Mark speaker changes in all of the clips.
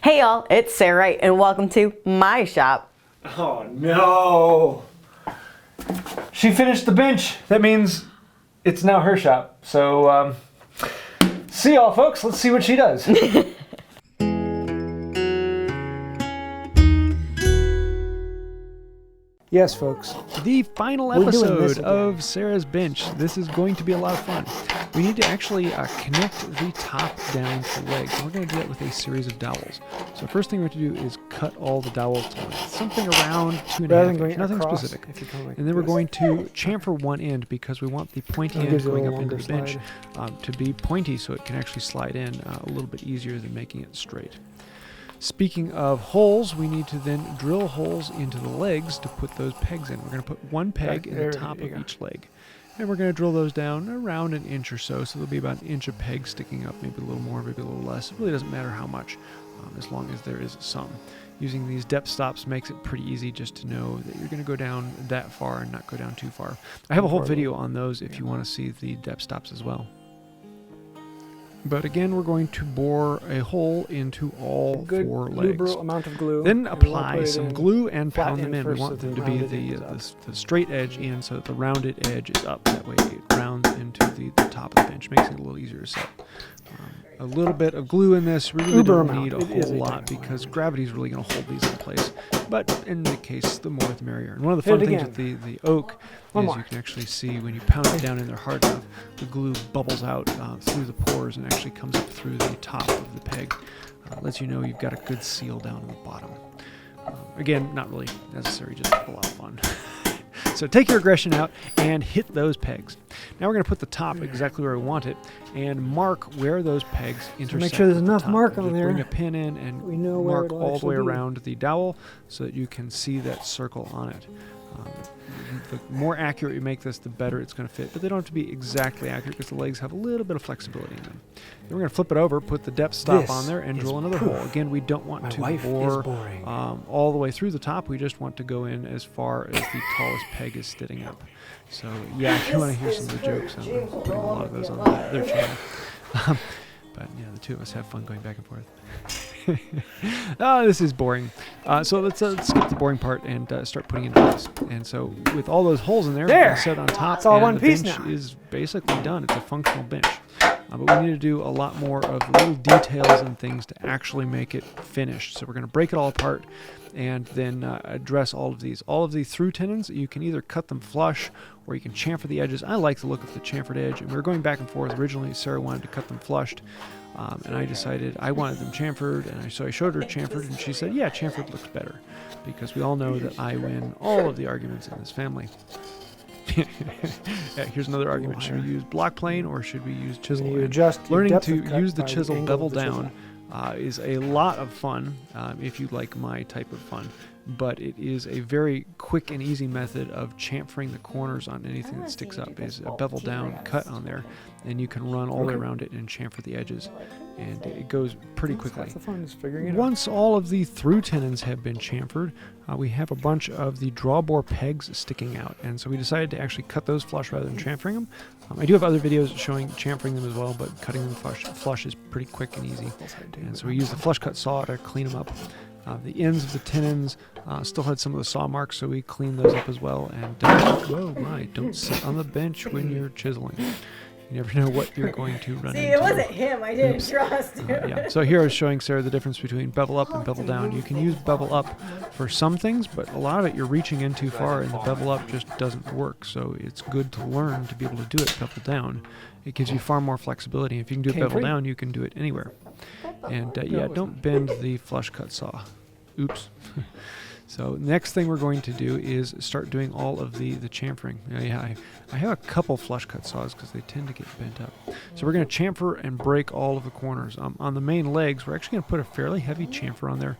Speaker 1: Hey y'all, it's Sarah Wright and welcome to my shop.
Speaker 2: Oh no! She finished the bench. That means it's now her shop. So, see y'all folks, let's see what she does. Yes, folks, the final episode of Sarah's bench. This is going to be a lot of fun. We need to actually connect the top down to the legs. We're going to do that with a series of dowels. So first thing we have to do is cut all the dowels to length. Something around 2.5 inches, nothing specific. And then we're going to chamfer one end because we want the pointy end going up into the bench to be pointy so it can actually slide in a little bit easier than making it straight. Speaking of holes, we need to then drill holes into the legs to put those pegs in. We're going to put one peg in the top of each leg. And we're going to drill those down around an inch or so. So there'll be about an inch of peg sticking up, maybe a little more, maybe a little less. It really doesn't matter how much, as long as there is some. Using these depth stops makes it pretty easy just to know that you're going to go down that far and not go down too far. I have a whole video on those if you want to see the depth stops as well. But again, we're going to bore a hole into all four legs.
Speaker 3: Amount of glue.
Speaker 2: Then apply some glue and pound them in. We want them to be the straight edge in so that the rounded edge is up. That way it rounds into the top of the bench. Makes it a little easier to set. A little bit of glue in this. We really don't need a whole lot because gravity is really going to hold these in place. But in the case, the more the merrier. And one of the fun things with the oak is you can actually see when you pound it down in there hard enough, the glue bubbles out through the pores and actually comes up through the top of the peg. Lets you know you've got a good seal down on the bottom. Again, not really necessary, just a lot of fun. So take your aggression out and hit those pegs. Now we're going to put the top exactly where we want it and mark where those pegs intersect.
Speaker 3: So make sure there's enough mark on there.
Speaker 2: Bring a pin in and mark all the way around the dowel so that you can see that circle on it. The more accurate you make this, the better it's going to fit. But they don't have to be exactly accurate because the legs have a little bit of flexibility in them. Then we're going to flip it over, put the depth stop on there, and drill another hole. Again, we don't want to bore all the way through the top. We just want to go in as far as the tallest peg is sitting up. So, yeah, if you want to hear some of the jokes, I'm putting a lot of those on their channel. But, yeah, the two of us have fun going back and forth. This is boring. So let's skip the boring part and start putting in place. And so with all those holes in there, set on top,
Speaker 3: it's all one
Speaker 2: the
Speaker 3: piece
Speaker 2: bench
Speaker 3: now.
Speaker 2: is basically done. It's a functional bench. But we need to do a lot more of little details and things to actually make it finished. So we're going to break it all apart and then address all of these. All of the through tenons, you can either cut them flush or you can chamfer the edges. I like the look of the chamfered edge, and we were going back and forth. Originally, Sarah wanted to cut them flushed, and I decided I wanted them chamfered, and so I showed her chamfered, and she said, yeah, chamfered looks better, because we all know that I win all of the arguments in this family. Yeah, here's another argument. Should we use block plane or should we use chisel? Learning to use the chisel bevel down is a lot of fun if you like my type of fun, but it is a very quick and easy method of chamfering the corners on anything that sticks up. Is a bevel down cut on there, and you can run all the way around it and chamfer the edges, and it goes pretty quickly.
Speaker 3: That's the fun, is figuring it out.
Speaker 2: Once all of the through tenons have been chamfered, we have a bunch of the draw bore pegs sticking out, and so we decided to actually cut those flush rather than chamfering them. I do have other videos showing chamfering them as well, but cutting them flush is pretty quick and easy. And so we use the flush cut saw to clean them up. The ends of the tenons still had some of the saw marks, so we cleaned those up as well. And whoa, my! Don't sit on the bench when you're chiseling. You never know what you're going to run into.
Speaker 1: See, it wasn't him. I didn't trust.
Speaker 2: Yeah. So here I was showing Sarah the difference between bevel up and bevel down. You can use bevel up for some things, but a lot of it you're reaching in too far, and the bevel up just doesn't work. So it's good to learn to be able to do it bevel down. It gives you far more flexibility. If you can do it bevel down, you can do it anywhere. And yeah, don't bend the flush cut saw. Oops. So next thing we're going to do is start doing all of the chamfering. Yeah, I have a couple flush cut saws because they tend to get bent up. So we're going to chamfer and break all of the corners. On the main legs, we're actually going to put a fairly heavy chamfer on there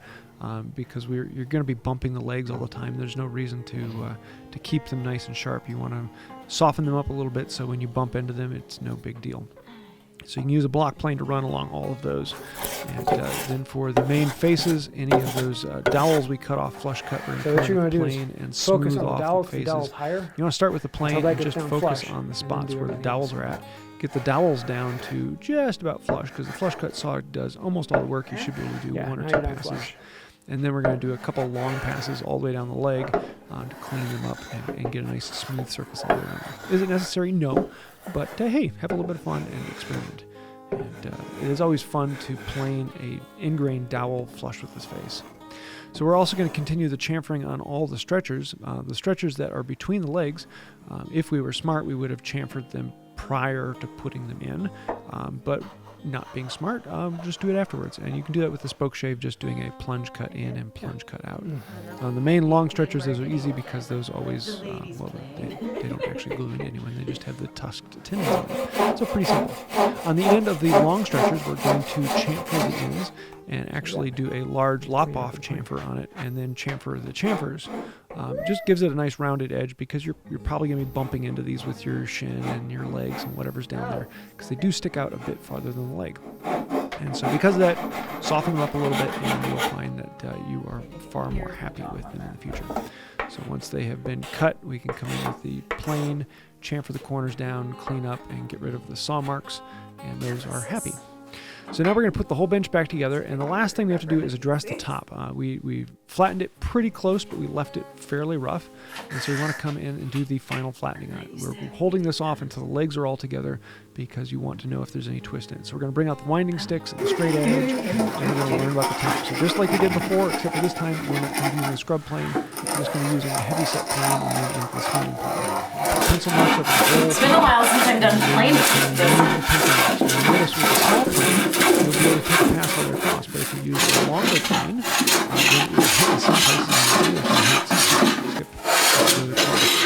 Speaker 2: because you're going to be bumping the legs all the time. There's no reason to keep them nice and sharp. You want to soften them up a little bit so when you bump into them, it's no big deal. So you can use a block plane to run along all of those. And then for the main faces, any of those dowels we cut off flush cut, we're
Speaker 3: So what you're
Speaker 2: going to
Speaker 3: going to do
Speaker 2: plane
Speaker 3: is
Speaker 2: and
Speaker 3: focus
Speaker 2: smooth
Speaker 3: on the
Speaker 2: off
Speaker 3: dowels,
Speaker 2: the
Speaker 3: the
Speaker 2: faces.
Speaker 3: dowels higher.
Speaker 2: You want to start with the plane
Speaker 3: that
Speaker 2: and
Speaker 3: gets
Speaker 2: just
Speaker 3: down
Speaker 2: focus
Speaker 3: flush,
Speaker 2: on the
Speaker 3: and then
Speaker 2: spots
Speaker 3: do
Speaker 2: where the
Speaker 3: everything
Speaker 2: dowels
Speaker 3: else.
Speaker 2: are at. Get the dowels down to just about flush, because the flush cut saw does almost all the work. You should be able to do
Speaker 3: Yeah,
Speaker 2: one or
Speaker 3: now
Speaker 2: two
Speaker 3: you're down
Speaker 2: passes.
Speaker 3: flush.
Speaker 2: And then we're going to do a couple long passes all the way down the leg to clean them up and get a nice smooth surface all the way around. Is it necessary? No. But hey, have a little bit of fun and experiment. And it is always fun to plane a ingrained dowel flush with this face. So we're also going to continue the chamfering on all the stretchers that are between the legs. If we were smart, we would have chamfered them prior to putting them in. But not being smart, just do it afterwards. And you can do that with the spoke shave, just doing a plunge cut in and plunge cut out. The main long stretchers, those are easy because those always, they don't actually glue in anyway. They just have the tusked tendons on them. So pretty simple. On the end of the long stretchers, we're going to chamfer the ends and actually do a large lop-off chamfer on it, and then chamfer the chamfers. Just gives it a nice rounded edge, because you're probably going to be bumping into these with your shin and your legs and whatever's down there, because they do stick out a bit farther than the leg. And so because of that, soften them up a little bit, and you'll find that you are far more happy with them in the future. So once they have been cut, we can come in with the plane, chamfer the corners down, clean up, and get rid of the saw marks, and those are happy. So now we're going to put the whole bench back together, and the last thing we have to do is address the top. We flattened it pretty close, but we left it fairly rough, and so we want to come in and do the final flattening on it. We're holding this off until the legs are all together, because you want to know if there's any twist in it. So we're going to bring out the winding sticks and the straight edge, and we're going to learn about the top. So just like we did before, except for this time, we're not going to be using a scrub plane. We're just going to be using a heavy set plane and then into the smoothing plane. Pencil marks up the whole.
Speaker 4: It's been a while since I've done planes.
Speaker 2: Notice with the small plane, you'll be able to take a pass all the way across, but if you use a longer plane, then it will hit the same places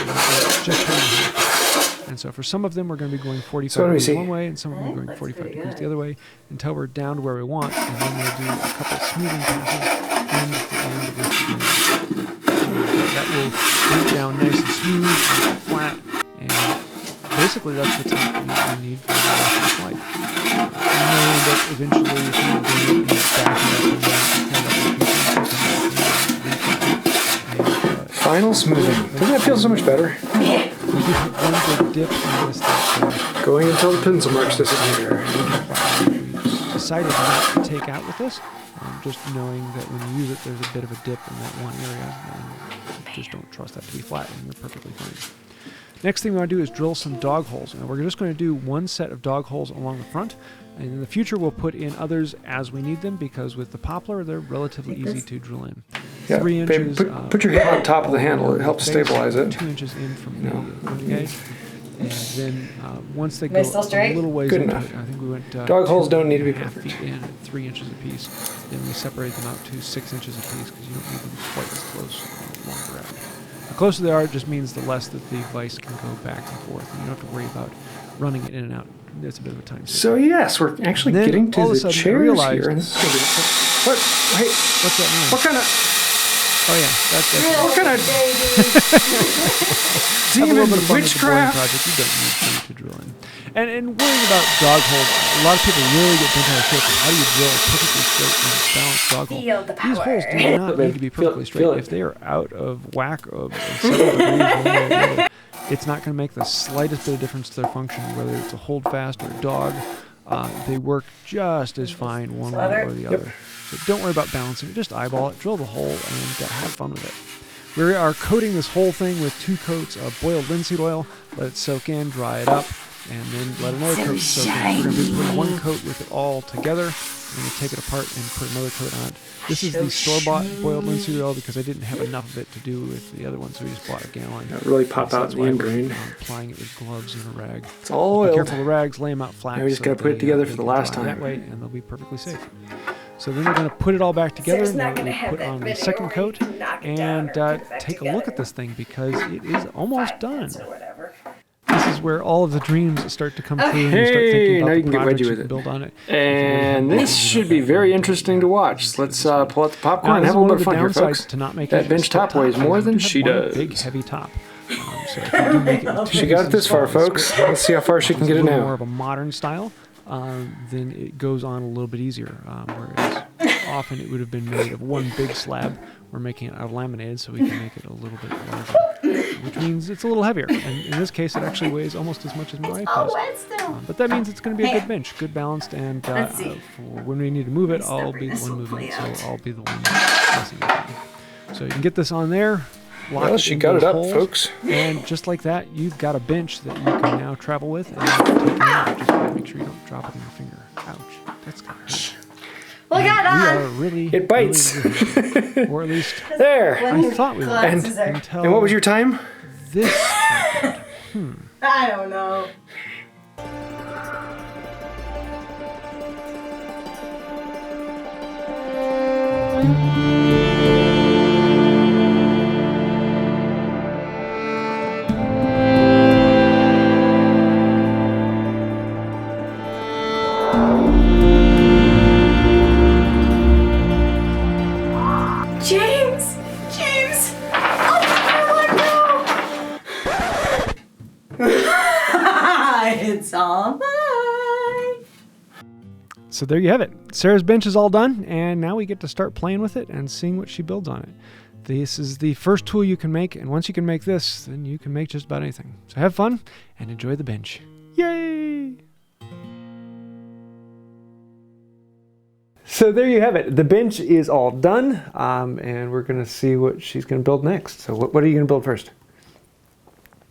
Speaker 2: and just and so for some of them, we're going to be going 45 degrees one way, and some of them are going 45 degrees the other way, until we're down to where we want, and then we'll do a couple of smoothing passes end to end with the beginning. That will root down nice and smooth and flat, and basically that's the top you need for the rest of the flight. I know that eventually if you bring it back up,
Speaker 3: Final smoothing. Doesn't that feel so much better?
Speaker 2: we do one big dip in this thing.
Speaker 3: Going until the pencil marks disappear.
Speaker 2: We decided not to take out with this, just knowing that when you use it, there's a bit of a dip in that one area, and just don't trust that to be flat, and you're perfectly fine. Next thing we want to do is drill some dog holes. Now we're just going to do one set of dog holes along the front, and in the future we'll put in others as we need them, because with the poplar they're relatively easy to drill in.
Speaker 3: Yeah,
Speaker 2: 3 inches.
Speaker 3: put your head on top of the handle. It helps stabilize it.
Speaker 2: 2 inches in from the edge. And then once they
Speaker 4: Am I
Speaker 2: go
Speaker 4: still
Speaker 2: a
Speaker 4: straight?
Speaker 2: little ways
Speaker 3: Good
Speaker 2: into
Speaker 3: enough.
Speaker 2: it, I think we went
Speaker 3: Dog holes don't need to be
Speaker 2: 2.5
Speaker 3: perfect.
Speaker 2: feet in at 3 inches apiece. Then we separate them out to 6 inches apiece, because you don't need them quite as close along the rack. The closer they are, it just means the less that the vise can go back and forth, and you don't have to worry about running it in and out. It's a bit of a time saver.
Speaker 3: So yes, we're actually
Speaker 2: Then
Speaker 3: getting to
Speaker 2: all of a
Speaker 3: the
Speaker 2: sudden I
Speaker 3: chairs
Speaker 2: realized-
Speaker 3: here. And this is gonna be, what? Hey,
Speaker 2: What's that mean?
Speaker 3: what kind of
Speaker 2: Oh yeah, that's
Speaker 3: what kind of
Speaker 2: have a
Speaker 3: demon
Speaker 2: little bit of fun with the boring
Speaker 3: witchcraft?
Speaker 2: project. You don't need to drill in. And worrying about dog holes, a lot of people really get bent out of shape. How do you drill a perfectly straight and balanced dog hole?
Speaker 4: Feel the
Speaker 2: These holes
Speaker 4: power.
Speaker 2: do not need to be perfectly straight.
Speaker 3: feel it.
Speaker 2: If they are out of whack of 7 degrees one way or the other, it's not going to make the slightest bit of difference to their function, whether it's a hold fast or a dog. They work just as fine one way or the other. So don't worry about balancing it. Just eyeball it, drill the hole, and have fun with it. We are coating this whole thing with 2 coats of boiled linseed oil. Let it soak in, dry it up, and then let another coat soak in. We're going to be putting 1 coat with it all together. We're going to take it apart and put another coat on it. This is the store-bought boiled linseed oil, because I didn't have enough of it to do with the other one, so we just bought a gallon.
Speaker 3: That really pop
Speaker 2: So
Speaker 3: out
Speaker 2: that's
Speaker 3: the
Speaker 2: why
Speaker 3: end
Speaker 2: we're,
Speaker 3: grain.
Speaker 2: applying it with gloves and a rag.
Speaker 3: It's all
Speaker 2: Be
Speaker 3: oiled.
Speaker 2: careful of the rags, lay them out flat.
Speaker 3: Now we just
Speaker 2: so
Speaker 3: gotta put it
Speaker 2: they,
Speaker 3: together
Speaker 2: they
Speaker 3: for the
Speaker 2: can
Speaker 3: last
Speaker 2: dry
Speaker 3: time.
Speaker 2: That way, and they'll be perfectly safe. So then we're going to put it all back together,
Speaker 4: Sarah's
Speaker 2: and
Speaker 4: not
Speaker 2: then
Speaker 4: gonna
Speaker 2: we
Speaker 4: have
Speaker 2: put
Speaker 4: that
Speaker 2: on the
Speaker 4: video
Speaker 2: second
Speaker 4: where
Speaker 2: coat,
Speaker 4: you can knock it down
Speaker 2: and
Speaker 4: or put it back
Speaker 2: take a look at
Speaker 4: together.
Speaker 2: this thing, because it is almost done.
Speaker 4: Or whatever.
Speaker 2: This is where all of the dreams start to come true, and you start
Speaker 3: Hey,
Speaker 2: thinking
Speaker 3: now
Speaker 2: about
Speaker 3: you
Speaker 2: the
Speaker 3: can get
Speaker 2: projects
Speaker 3: wedgie
Speaker 2: you
Speaker 3: with
Speaker 2: can
Speaker 3: it.
Speaker 2: build on it.
Speaker 3: And this should be very interesting to watch. Let's pull out the popcorn and
Speaker 2: Now,
Speaker 3: have a
Speaker 2: one
Speaker 3: little
Speaker 2: of
Speaker 3: bit
Speaker 2: the
Speaker 3: of fun here,
Speaker 2: downsides
Speaker 3: folks.
Speaker 2: to not making
Speaker 3: That
Speaker 2: it
Speaker 3: bench
Speaker 2: split
Speaker 3: top weighs
Speaker 2: is
Speaker 3: more
Speaker 2: you
Speaker 3: than
Speaker 2: do have
Speaker 3: she
Speaker 2: one
Speaker 3: does.
Speaker 2: Big heavy top. So if you do make it with 2
Speaker 3: She got it
Speaker 2: pieces,
Speaker 3: this far,
Speaker 2: split
Speaker 3: folks. Let's see how far she can
Speaker 2: It's
Speaker 3: get
Speaker 2: a
Speaker 3: it
Speaker 2: little more
Speaker 3: now.
Speaker 2: of a modern style. then it goes on a little bit easier. Whereas often it would have been made of one big slab. We're making it out of laminated, so we can make it a little bit larger, which means it's a little heavier. And in this case, it actually weighs almost as much as my wife does.
Speaker 1: wet still.
Speaker 2: But that means it's going to be a good bench, good balanced, and
Speaker 1: Let's see.
Speaker 2: for when we need to move it, I'll be the
Speaker 1: This
Speaker 2: one
Speaker 1: will
Speaker 2: moving it,
Speaker 1: play
Speaker 2: so
Speaker 1: out.
Speaker 2: I'll be the one messing with it. So you can get this on there. Lock
Speaker 3: Well,
Speaker 2: it
Speaker 3: she
Speaker 2: in
Speaker 3: got
Speaker 2: those
Speaker 3: it up,
Speaker 2: holes,
Speaker 3: folks.
Speaker 2: And just like that, you've got a bench that you can now travel with and take it out. Just make sure you don't drop it on your finger. Ouch, that's gonna hurt.
Speaker 1: Look at
Speaker 2: We
Speaker 1: that.
Speaker 2: are really,
Speaker 3: It bites.
Speaker 2: really or at least
Speaker 3: There.
Speaker 2: I thought we were.
Speaker 1: Glasses are-
Speaker 2: Until
Speaker 3: And what was your time?
Speaker 2: this happened.
Speaker 1: I don't know. James! James! Oh, it's all mine.
Speaker 2: So there you have it. Sarah's bench is all done, and now we get to start playing with it and seeing what she builds on it. This is the first tool you can make, and once you can make this, then you can make just about anything. So have fun and enjoy the bench. Yay! So there you have it. The bench is all done, and we're going to see what she's going to build next. So what are you going to build first?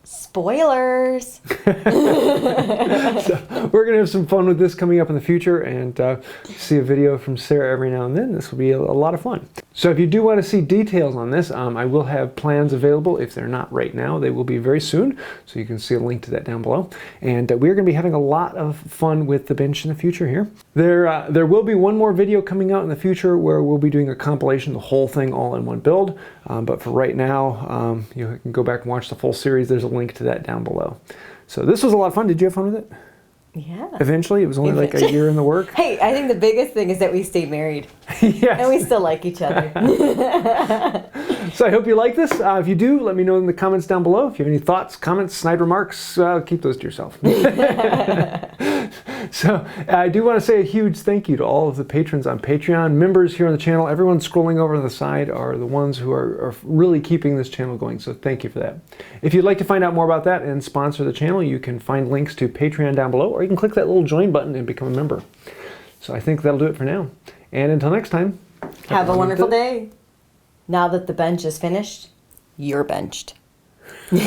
Speaker 1: Spoilers.
Speaker 2: We're going to have some fun with this coming up in the future, and see a video from Sarah every now and then. This will be a lot of fun. So if you do want to see details on this, I will have plans available. If they're not right now, they will be very soon. So you can see a link to that down below. And we're going to be having a lot of fun with the bench in the future here. There will be one more video coming out in the future where we'll be doing a compilation, the whole thing all in one build. But for right now, you can go back and watch the full series. There's a link to that down below. So this was a lot of fun. Did you have fun with it?
Speaker 1: Yeah.
Speaker 2: Eventually, it was only like a year in the work.
Speaker 1: Hey, I think the biggest thing is that we stay married
Speaker 2: Yes.
Speaker 1: and we still like each other.
Speaker 2: So I hope you like this. If you do, let me know in the comments down below. If you have any thoughts, comments, snide remarks, keep those to yourself. So I do want to say a huge thank you to all of the patrons on Patreon, members here on the channel. Everyone scrolling over to the side are the ones who are really keeping this channel going. So thank you for that. If you'd like to find out more about that and sponsor the channel, you can find links to Patreon down below, or you can click that little join button and become a member. So I think that'll do it for now. And until next time,
Speaker 1: Have a wonderful day. Now that the bench is finished, you're benched. And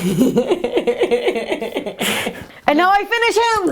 Speaker 1: now I finish him!